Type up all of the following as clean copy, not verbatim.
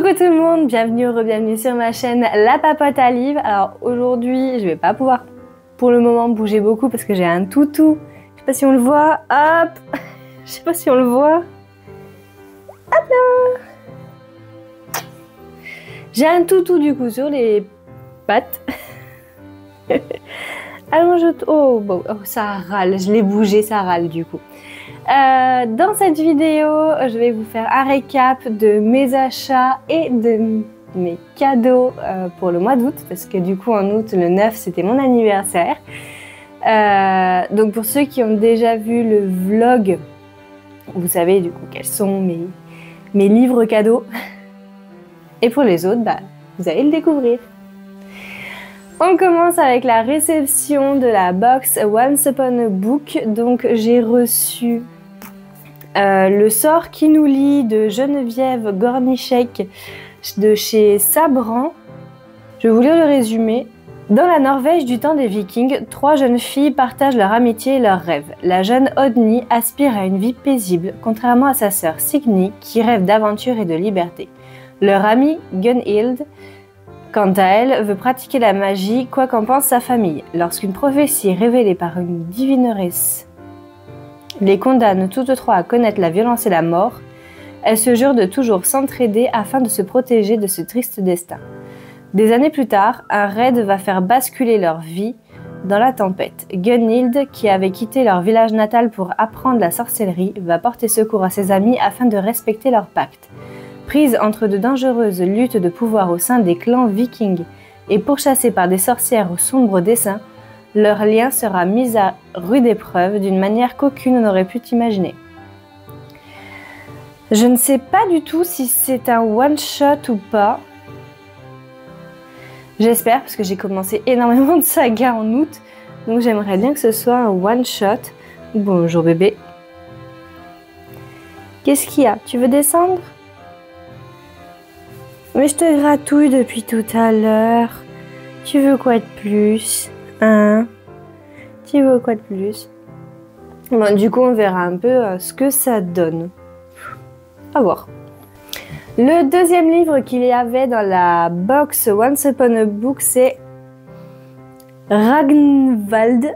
Coucou tout le monde, bienvenue ou re-bienvenue sur ma chaîne La Papote à Livres. Alors aujourd'hui, je vais pas pouvoir pour le moment bouger beaucoup parce que j'ai un toutou. Je sais pas si on le voit, hop. Je sais pas si on le voit. Hop là. J'ai un toutou du coup sur les pattes. Alors oh, ça râle, je l'ai bougé, ça râle du coup. Dans cette vidéo, je vais vous faire un récap de mes achats et de mes cadeaux pour le mois d'août, parce que du coup en août, le 9, c'était mon anniversaire. Donc pour ceux qui ont déjà vu le vlog, vous savez du coup quels sont mes livres cadeaux. Et pour les autres, vous allez le découvrir. On commence avec la réception de la box Once Upon a Book. Donc j'ai reçu Le sort qui nous lie de Geneviève Gornischek de chez Sabran. Je vais vous lire le résumé. Dans la Norvège du temps des Vikings, 3 jeunes filles partagent leur amitié et leurs rêves. La jeune Odny aspire à une vie paisible, contrairement à sa sœur Signy qui rêve d'aventure et de liberté. Leur amie Gunhild, quant à elle, veut pratiquer la magie, quoi qu'en pense sa famille. Lorsqu'une prophétie révélée par une divineresse les condamne toutes trois à connaître la violence et la mort, elles se jurent de toujours s'entraider afin de se protéger de ce triste destin. Des années plus tard, un raid va faire basculer leur vie dans la tempête. Gunhild, qui avait quitté leur village natal pour apprendre la sorcellerie, va porter secours à ses amis afin de respecter leur pacte. Prise entre de dangereuses luttes de pouvoir au sein des clans vikings et pourchassée par des sorcières aux sombres desseins, leur lien sera mis à rude épreuve d'une manière qu'aucune n'aurait pu imaginer. Je ne sais pas du tout si c'est un one-shot ou pas. J'espère, parce que j'ai commencé énormément de sagas en août, donc j'aimerais bien que ce soit un one-shot. Bonjour bébé. Qu'est-ce qu'il y a? Tu veux descendre? Mais je te gratouille depuis tout à l'heure. Tu veux quoi de plus? Hein? Tu veux quoi de plus? Bon, du coup, on verra un peu ce que ça donne. À voir. Le deuxième livre qu'il y avait dans la box Once Upon a Book, c'est Ragnvald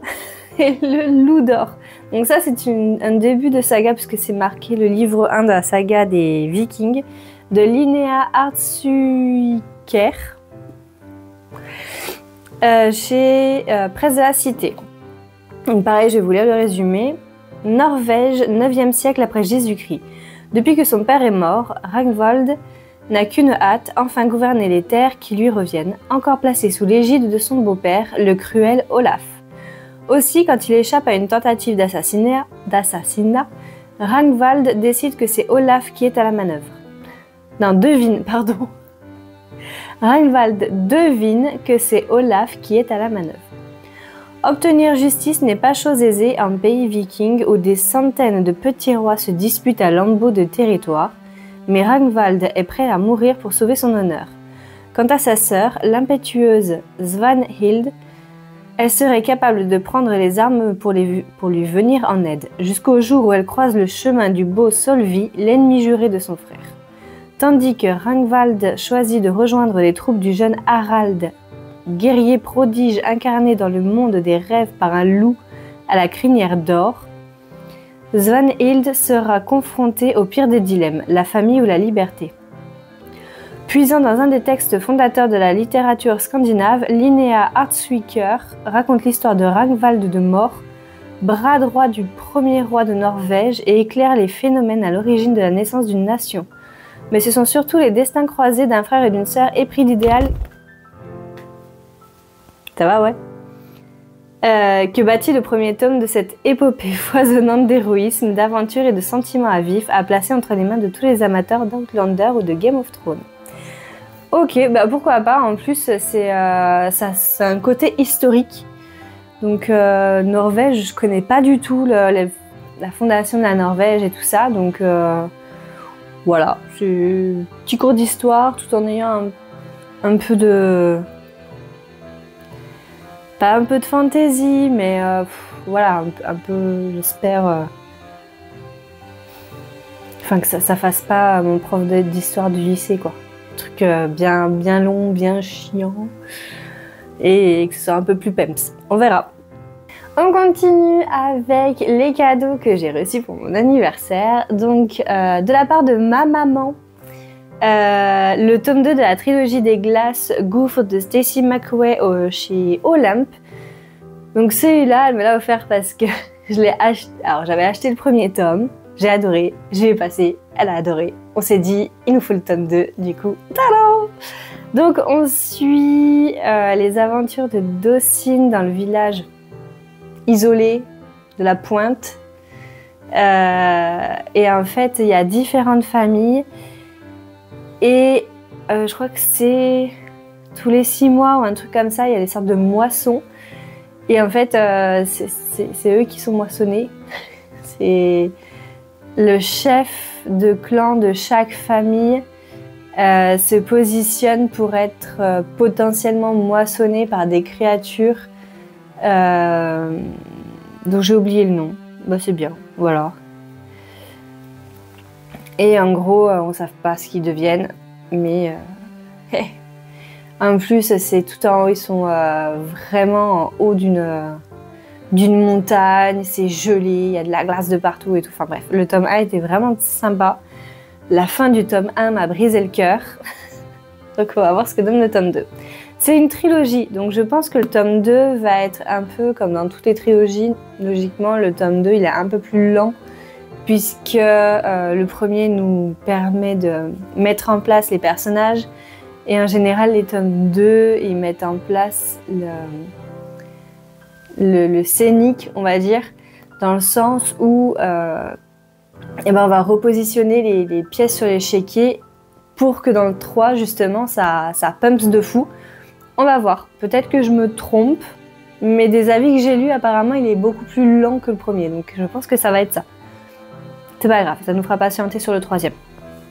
et le Loup d'Or. Donc ça, c'est un début de saga, puisque c'est marqué le livre 1 de la saga des Vikings, de Linnea Hartsuiker, chez Presse de la Cité. Donc pareil, je vais vous lire le résumé. Norvège, 9e siècle après Jésus-Christ. Depuis que son père est mort, Ragnvald n'a qu'une hâte, enfin gouverner les terres qui lui reviennent, encore placé sous l'égide de son beau-père, le cruel Olaf. Aussi, quand il échappe à une tentative d'assassinat, Ragnvald décide que c'est Olaf qui est à la manœuvre. Non, devine, pardon. Ragnvald devine que c'est Olaf qui est à la manœuvre. Obtenir justice n'est pas chose aisée en pays viking où des centaines de petits rois se disputent à lambeaux de territoire, mais Ragnvald est prêt à mourir pour sauver son honneur. Quant à sa sœur, l'impétueuse Svanhild, elle serait capable de prendre les armes pour lui venir en aide, jusqu'au jour où elle croise le chemin du beau Solvi, l'ennemi juré de son frère. Tandis que Ragnvald choisit de rejoindre les troupes du jeune Harald, guerrier prodige incarné dans le monde des rêves par un loup à la crinière d'or, Svanhild sera confrontée au pire des dilemmes, la famille ou la liberté. Puisant dans un des textes fondateurs de la littérature scandinave, Linnea Hartsuiker raconte l'histoire de Ragnvald de Mort, bras droit du premier roi de Norvège, et éclaire les phénomènes à l'origine de la naissance d'une nation. Mais ce sont surtout les destins croisés d'un frère et d'une sœur épris d'idéal. Ça va, ouais. Que bâtit le premier tome de cette épopée foisonnante d'héroïsme, d'aventure et de sentiments à vif, à placer entre les mains de tous les amateurs d'Outlander ou de Game of Thrones. Ok, pourquoi pas, en plus c'est un côté historique. Donc Norvège, je connais pas du tout la fondation de la Norvège et tout ça, donc voilà, c'est un petit cours d'histoire tout en ayant un peu de... Pas un peu de fantaisie, mais voilà, un peu, j'espère... Enfin, que ça fasse pas mon prof d'histoire du lycée, quoi. truc bien long, bien chiant. Et que ce soit un peu plus peps. On verra. On continue avec les cadeaux que j'ai reçus pour mon anniversaire. Donc, de la part de ma maman, le tome 2 de la trilogie des glaces Gouffre de Stacey McQuay chez Olympe. Donc celui-là, elle me l'a offert parce que je l'ai acheté. Alors j'avais acheté le premier tome, j'ai adoré, je l'ai passé, elle a adoré. On s'est dit, il nous faut le tome 2, du coup, tada! Donc on suit les aventures de Dawson dans le village isolé de la Pointe. Et en fait, il y a différentes familles. Et je crois que c'est tous les 6 mois ou un truc comme ça, il y a des sortes de moissons. Et en fait, c'est eux qui sont moissonnés. C'est le chef de clan de chaque famille se positionne pour être potentiellement moissonné par des créatures dont j'ai oublié le nom. Bah, c'est bien, voilà. Et en gros, on ne sait pas ce qu'ils deviennent, mais en plus, c'est tout en haut, ils sont vraiment en haut d'une montagne, c'est gelé, il y a de la glace de partout et tout. Enfin bref, le tome 1 était vraiment sympa. La fin du tome 1 m'a brisé le cœur. Donc on va voir ce que donne le tome 2. C'est une trilogie, donc je pense que le tome 2 va être un peu comme dans toutes les trilogies. Logiquement, le tome 2, il est un peu plus lent, puisque le premier nous permet de mettre en place les personnages. Et en général, les tomes 2, ils mettent en place le scénique, on va dire, dans le sens où on va repositionner les pièces sur l'échiquier pour que dans le 3, justement, ça pumps de fou. On va voir. Peut-être que je me trompe, mais des avis que j'ai lus, apparemment, il est beaucoup plus lent que le premier. Donc je pense que ça va être ça. C'est pas grave, ça nous fera patienter sur le 3e.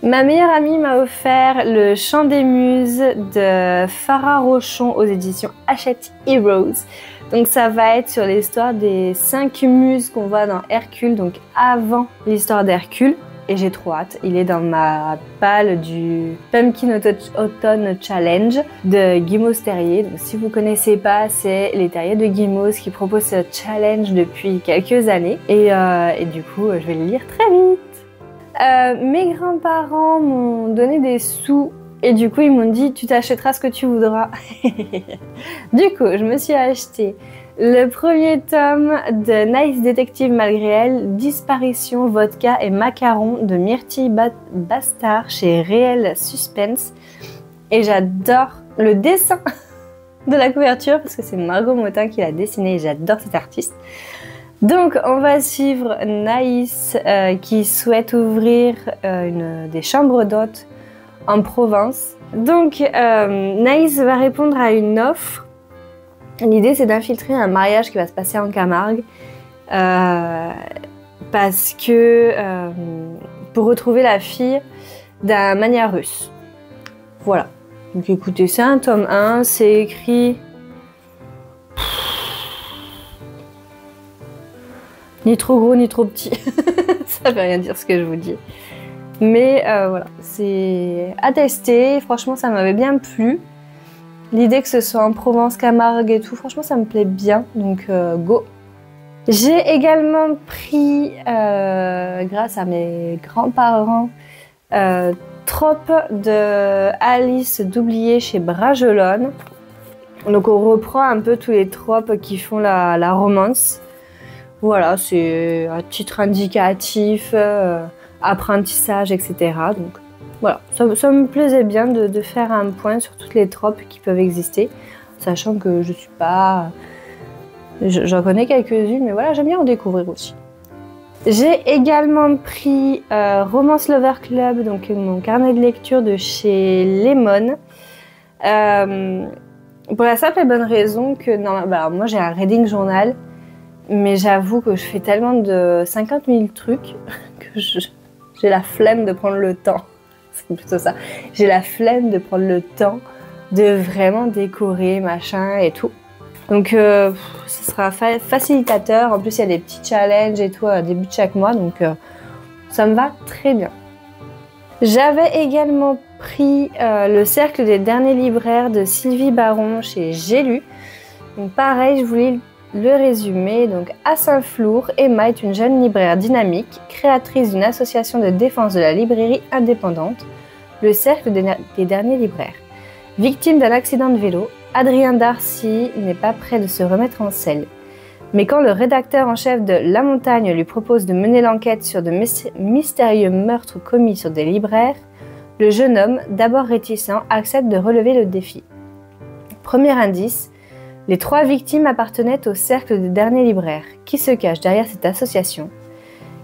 Ma meilleure amie m'a offert le Chant des Muses de Farah Rochon aux éditions Hachette Heroes. Donc ça va être sur l'histoire des 5 muses qu'on voit dans Hercule, donc avant l'histoire d'Hercule. Et j'ai trop hâte, il est dans ma palle du Pumpkin Autumn Challenge de Guimauve Terrier. Donc si vous connaissez pas, c'est les terriers de Guimauve qui proposent ce challenge depuis quelques années. Et du coup, je vais le lire très vite. Mes grands-parents m'ont donné des sous et du coup ils m'ont dit tu t'achèteras ce que tu voudras. Du coup je me suis acheté le premier tome de Nice Détective malgré elle, Disparition, vodka et macarons de Myrtille Bastard chez Réel Suspense. Et j'adore le dessin de la couverture parce que c'est Margot Motin qui l'a dessiné et j'adore cet artiste. Donc on va suivre Naïs qui souhaite ouvrir des chambres d'hôtes en Provence. Donc Naïs va répondre à une offre. L'idée c'est d'infiltrer un mariage qui va se passer en Camargue parce que pour retrouver la fille d'un mania russe. Voilà. Donc écoutez, c'est un tome 1, c'est écrit... Ni trop gros, ni trop petit. Ça veut rien dire ce que je vous dis. Mais voilà, c'est à tester. Franchement, ça m'avait bien plu. L'idée que ce soit en Provence, Camargue et tout, franchement, ça me plaît bien. Donc, go. J'ai également pris, grâce à mes grands-parents, Trope de Alice Doublier chez Bragelonne. Donc, on reprend un peu tous les tropes qui font la romance. Voilà, c'est à titre indicatif, apprentissage, etc. Donc voilà, ça me plaisait bien de faire un point sur toutes les tropes qui peuvent exister, sachant que je suis pas... J'en connais quelques-unes, mais voilà, j'aime bien en découvrir aussi. J'ai également pris Romance Lover Club, donc mon carnet de lecture de chez Lemon. Pour la simple et bonne raison que moi j'ai un reading journal. Mais j'avoue que je fais tellement de 50 000 trucs que j'ai la flemme de prendre le temps. C'est plutôt ça. J'ai la flemme de prendre le temps de vraiment décorer, machin et tout. Donc ce sera facilitateur. En plus, il y a des petits challenges et tout à début de chaque mois. Donc ça me va très bien. J'avais également pris Le Cercle des derniers libraires de Sylvie Baron chez J'ai lu. Donc pareil, je voulais le résumé. Donc à Saint-Flour, Emma est une jeune libraire dynamique, créatrice d'une association de défense de la librairie indépendante, Le Cercle des derniers libraires. Victime d'un accident de vélo, Adrien Darcy n'est pas prêt de se remettre en selle. Mais quand le rédacteur en chef de La Montagne lui propose de mener l'enquête sur de mystérieux meurtres commis sur des libraires, le jeune homme, d'abord réticent, accepte de relever le défi. Premier indice, les 3 victimes appartenaient au Cercle des derniers libraires. Qui se cache derrière cette association?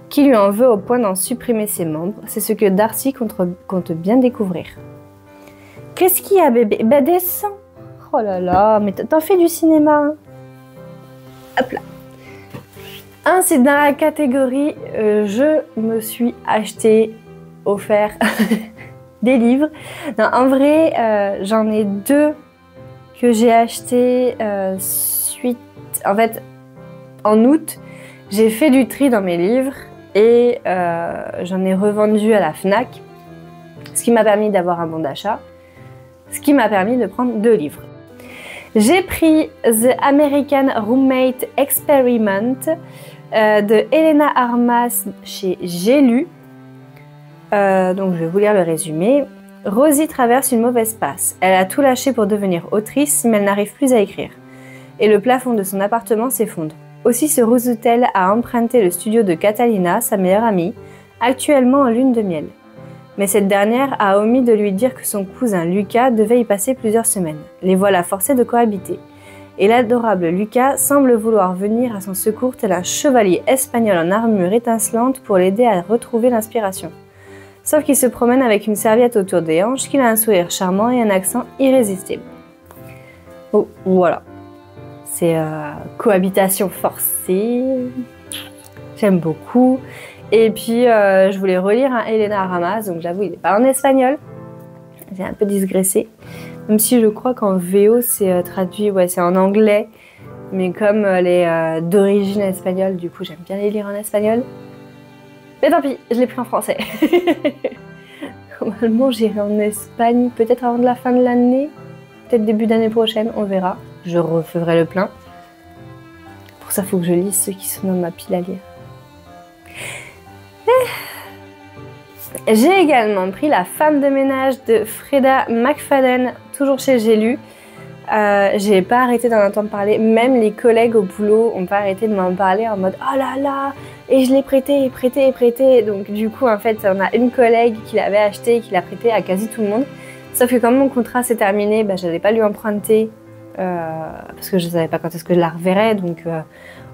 Qui lui en veut au point d'en supprimer ses membres? C'est ce que Darcy compte bien découvrir. Qu'est-ce qu'il y a, bébé? Bah descends. Oh là là, mais t'en fais du cinéma. Hop là. C'est dans la catégorie je me suis acheté, offert des livres. Non, en vrai, j'en ai 2 que j'ai acheté en fait, en août, j'ai fait du tri dans mes livres et j'en ai revendu à la Fnac, ce qui m'a permis d'avoir un bon d'achat, ce qui m'a permis de prendre 2 livres. J'ai pris The American Roommate Experiment de Helena Armas chez J'ai lu. Donc je vais vous lire le résumé. Rosie traverse une mauvaise passe. Elle a tout lâché pour devenir autrice, mais elle n'arrive plus à écrire. Et le plafond de son appartement s'effondre. Aussi se résout-elle à emprunter le studio de Catalina, sa meilleure amie, actuellement en lune de miel. Mais cette dernière a omis de lui dire que son cousin Lucas devait y passer plusieurs semaines. Les voilà forcés de cohabiter. Et l'adorable Lucas semble vouloir venir à son secours tel un chevalier espagnol en armure étincelante pour l'aider à retrouver l'inspiration. Sauf qu'il se promène avec une serviette autour des hanches, qu'il a un sourire charmant et un accent irrésistible. Oh, voilà. C'est cohabitation forcée. J'aime beaucoup. Et puis, je voulais relire un Helena Armas, donc j'avoue, il n'est pas en espagnol. J'ai un peu digressé. Même si je crois qu'en VO, c'est traduit, ouais, c'est en anglais. Mais comme les d'origine espagnole, du coup, j'aime bien les lire en espagnol. Mais tant pis, je l'ai pris en français. Normalement, j'irai en Espagne, peut-être avant de la fin de l'année. Peut-être début d'année prochaine, on verra. Je referai le plein. Pour ça, il faut que je lise ceux qui sont dans ma pile à lire. J'ai également pris La femme de ménage de Freda McFadden, toujours chez J'ai lu. J'ai pas arrêté d'en entendre parler, même les collègues au boulot ont pas arrêté de m'en parler en mode oh là là, et je l'ai prêté, prêté. Donc du coup en fait on a une collègue qui l'avait acheté et qui l'a prêté à quasi tout le monde. Sauf que quand mon contrat s'est terminé, bah, j'allais pas lui emprunter parce que je savais pas quand est-ce que je la reverrais, donc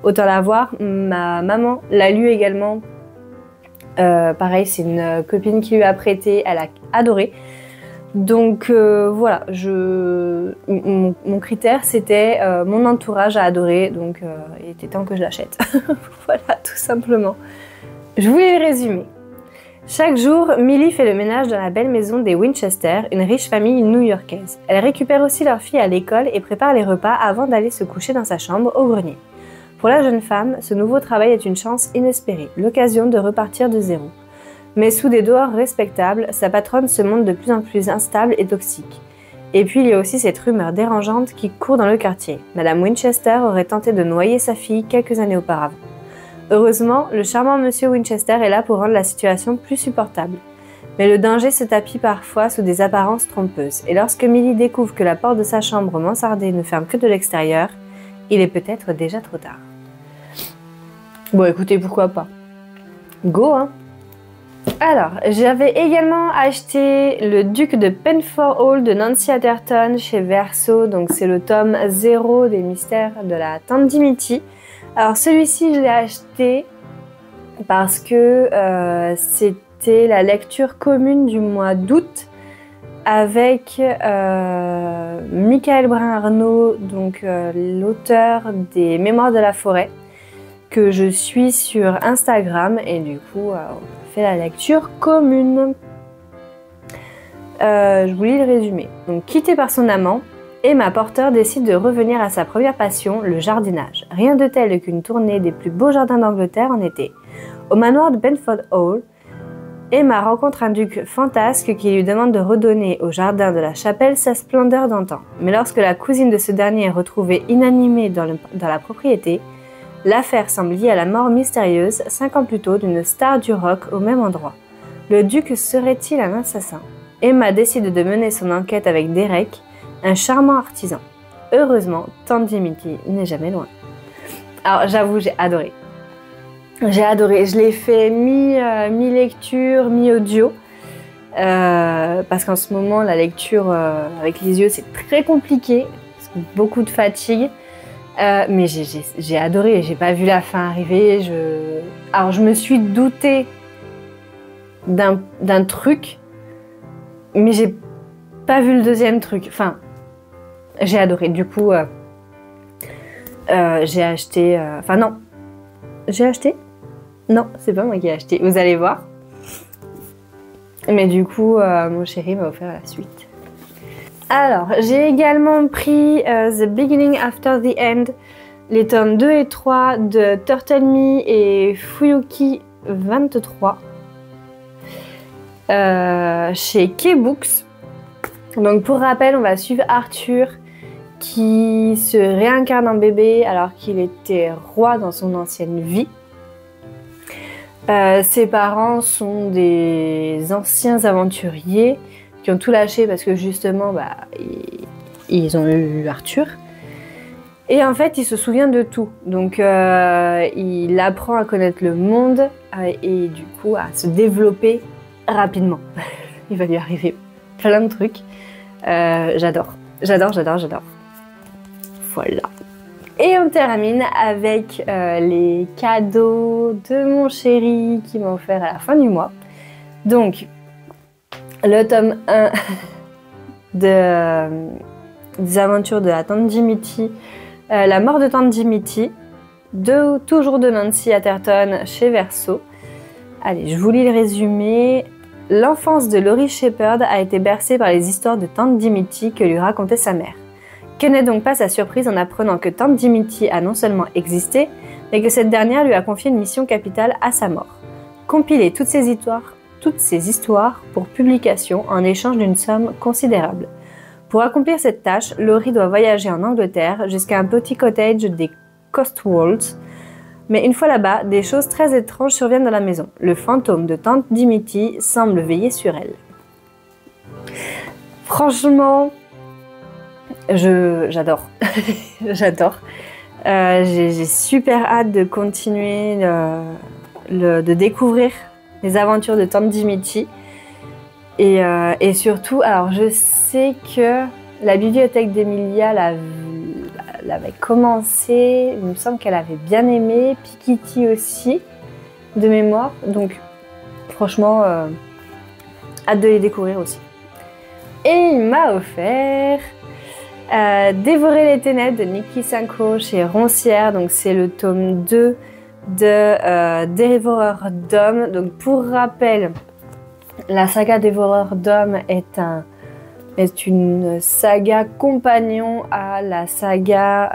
autant la voir. Ma maman l'a lu également. Pareil, c'est une copine qui lui a prêté, elle a adoré. Donc voilà, mon critère c'était mon entourage a adoré, donc il était temps que je l'achète. Voilà, tout simplement. Je voulais le résumer. Chaque jour, Millie fait le ménage dans la belle maison des Winchester, une riche famille new-yorkaise. Elle récupère aussi leur fille à l'école et prépare les repas avant d'aller se coucher dans sa chambre au grenier. Pour la jeune femme, ce nouveau travail est une chance inespérée, l'occasion de repartir de zéro. Mais sous des dehors respectables, sa patronne se montre de plus en plus instable et toxique. Et puis il y a aussi cette rumeur dérangeante qui court dans le quartier. Madame Winchester aurait tenté de noyer sa fille quelques années auparavant. Heureusement, le charmant monsieur Winchester est là pour rendre la situation plus supportable. Mais le danger se tapit parfois sous des apparences trompeuses. Et lorsque Millie découvre que la porte de sa chambre mansardée ne ferme que de l'extérieur, il est peut-être déjà trop tard. Bon, écoutez, pourquoi pas. Go, hein. Alors, j'avais également acheté Le Duc de Penfold de Nancy Atherton chez Verso. Donc, c'est le tome 0 des mystères de la Tante Dimity. Alors, celui-ci, je l'ai acheté parce que c'était la lecture commune du mois d'août avec Michael Brun-Arnaud, donc l'auteur des Mémoires de la forêt, que je suis sur Instagram, et du coup on fait la lecture commune. Je vous lis le résumé. Donc, quittée par son amant, Emma Porter décide de revenir à sa première passion, le jardinage. Rien de tel qu'une tournée des plus beaux jardins d'Angleterre en été. Au manoir de Penfold Hall, Emma rencontre un duc fantasque qui lui demande de redonner au jardin de la chapelle sa splendeur d'antan. Mais lorsque la cousine de ce dernier est retrouvée inanimée dans la propriété, l'affaire semble liée à la mort mystérieuse, 5 ans plus tôt, d'une star du rock au même endroit. Le duc serait-il un assassin? Emma décide de mener son enquête avec Derek, un charmant artisan. Heureusement, Tante Dimitri n'est jamais loin. Alors j'avoue, j'ai adoré. J'ai adoré. Je l'ai fait mi-lecture, mi-audio. Parce qu'en ce moment, la lecture avec les yeux, c'est très compliqué. Parce que beaucoup de fatigue. Mais j'ai adoré. J'ai pas vu la fin arriver. Alors, je me suis doutée d'un truc. Mais j'ai pas vu le deuxième truc. Enfin, j'ai adoré. Du coup, j'ai acheté... Enfin, non. J'ai acheté? Non, c'est pas moi qui ai acheté. Vous allez voir. Mais du coup, mon chéri m'a offert la suite. Alors, j'ai également pris The Beginning After the End, les tomes 2 et 3 de Turtle Me et Fuyuki 23 chez K-Books. Donc pour rappel, on va suivre Arthur qui se réincarne en bébé alors qu'il était roi dans son ancienne vie. Ses parents sont des anciens aventuriers qui ont tout lâché parce que justement ils ont eu Arthur. Et en fait, il se souvient de tout. Donc il apprend à connaître le monde et du coup à se développer rapidement. Il va lui arriver plein de trucs. J'adore. Voilà. Et on termine avec les cadeaux de mon chéri qui m'a offert à la fin du mois. Donc, le tome 1 des aventures de la Tante Dimitri, La mort de Tante Dimitri, toujours de Nancy Atherton chez Verso. Allez, je vous lis le résumé. L'enfance de Laurie Shepherd a été bercée par les histoires de Tante Dimitri que lui racontait sa mère. Que n'est donc pas sa surprise en apprenant que Tante Dimitri a non seulement existé, mais que cette dernière lui a confié une mission capitale à sa mort. Compiler toutes ces histoires pour publication en échange d'une somme considérable. Pour accomplir cette tâche, Laurie doit voyager en Angleterre jusqu'à un petit cottage des Cotswolds. Mais une fois là-bas, des choses très étranges surviennent dans la maison. Le fantôme de Tante Dimitri semble veiller sur elle. Franchement, j'adore. J'adore. J'ai super hâte de continuer de découvrir les aventures de Tante Dimitri. Et surtout, alors je sais que la bibliothèque d'Emilia l'avait commencé, il me semble qu'elle avait bien aimé, Pikitty aussi, de mémoire. Donc franchement, hâte de les découvrir aussi. Et il m'a offert Dévorer les ténèbres de Niki Sanko chez Roncière. Donc c'est le tome 2 de Dévoreur d'hommes. Donc pour rappel, la saga Dévoreur d'hommes est une saga compagnon à la saga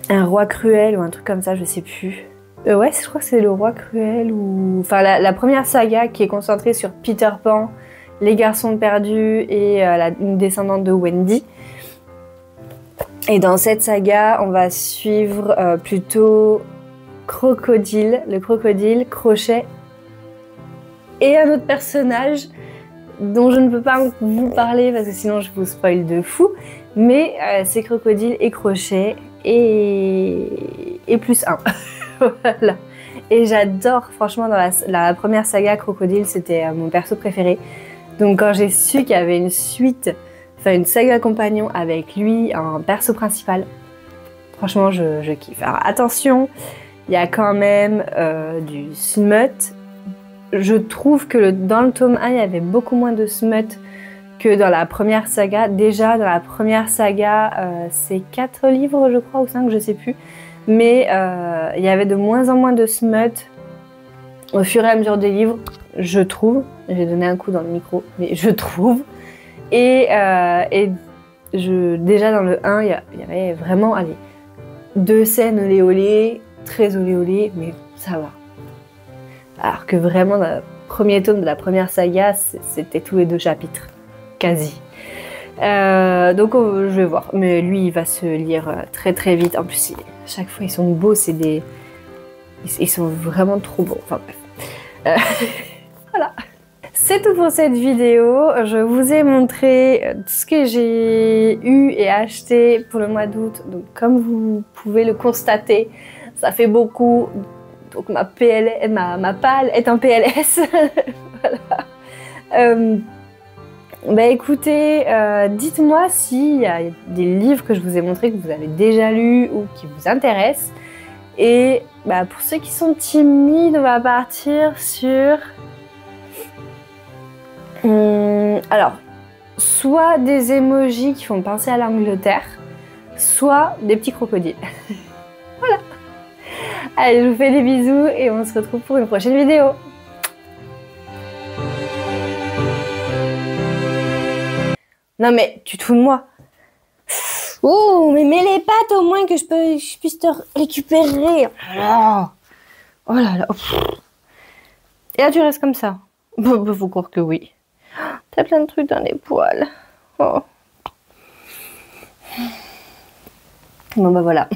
Un roi cruel ou un truc comme ça, je sais plus. Ouais, je crois que c'est le roi cruel ou... Enfin la première saga qui est concentrée sur Peter Pan, les garçons perdus et une descendante de Wendy. Et dans cette saga, on va suivre plutôt Crocodile, le crocodile, Crochet et un autre personnage dont je ne peux pas vous parler parce que sinon je vous spoil de fou. Mais c'est Crocodile et Crochet et plus un. Voilà. Et j'adore, franchement, dans la première saga, Crocodile, c'était mon perso préféré. Donc quand j'ai su qu'il y avait une suite, enfin une saga compagnon avec lui en perso principal, franchement je kiffe. Alors attention, il y a quand même du smut. Je trouve que dans le tome 1, il y avait beaucoup moins de smut que dans la première saga. Déjà, dans la première saga, c'est 4 livres, je crois, ou 5, je sais plus. Mais il y avait de moins en moins de smut au fur et à mesure des livres, je trouve. J'ai donné un coup dans le micro, mais je trouve. Et déjà dans le 1, il y avait vraiment 2 scènes olé olé, très olé olé, mais ça va. Alors que vraiment, dans le premier tome de la première saga, c'était tous les 2 chapitres. Quasi. Donc je vais voir. Mais lui, il va se lire très très vite. En plus, à chaque fois, ils sont beaux. Ils sont vraiment trop beaux. Enfin bref. Voilà. C'est tout pour cette vidéo. Je vous ai montré tout ce que j'ai eu et acheté pour le mois d'août. Donc comme vous pouvez le constater, ça fait beaucoup. Donc ma palle est en PLS. Voilà. Bah écoutez, dites-moi s'il y a des livres que je vous ai montrés que vous avez déjà lus ou qui vous intéressent. Et bah, pour ceux qui sont timides, on va partir sur... alors, soit des emojis qui font penser à l'Angleterre, soit des petits crocodiles. Voilà. Allez, je vous fais des bisous et on se retrouve pour une prochaine vidéo. Non mais, tu te fous de moi. Oh, mais mets les pattes au moins que je puisse te récupérer. Oh là là. Et là, tu restes comme ça. Faut croire que oui. T'as plein de trucs dans les poils. Oh. Bon bah voilà.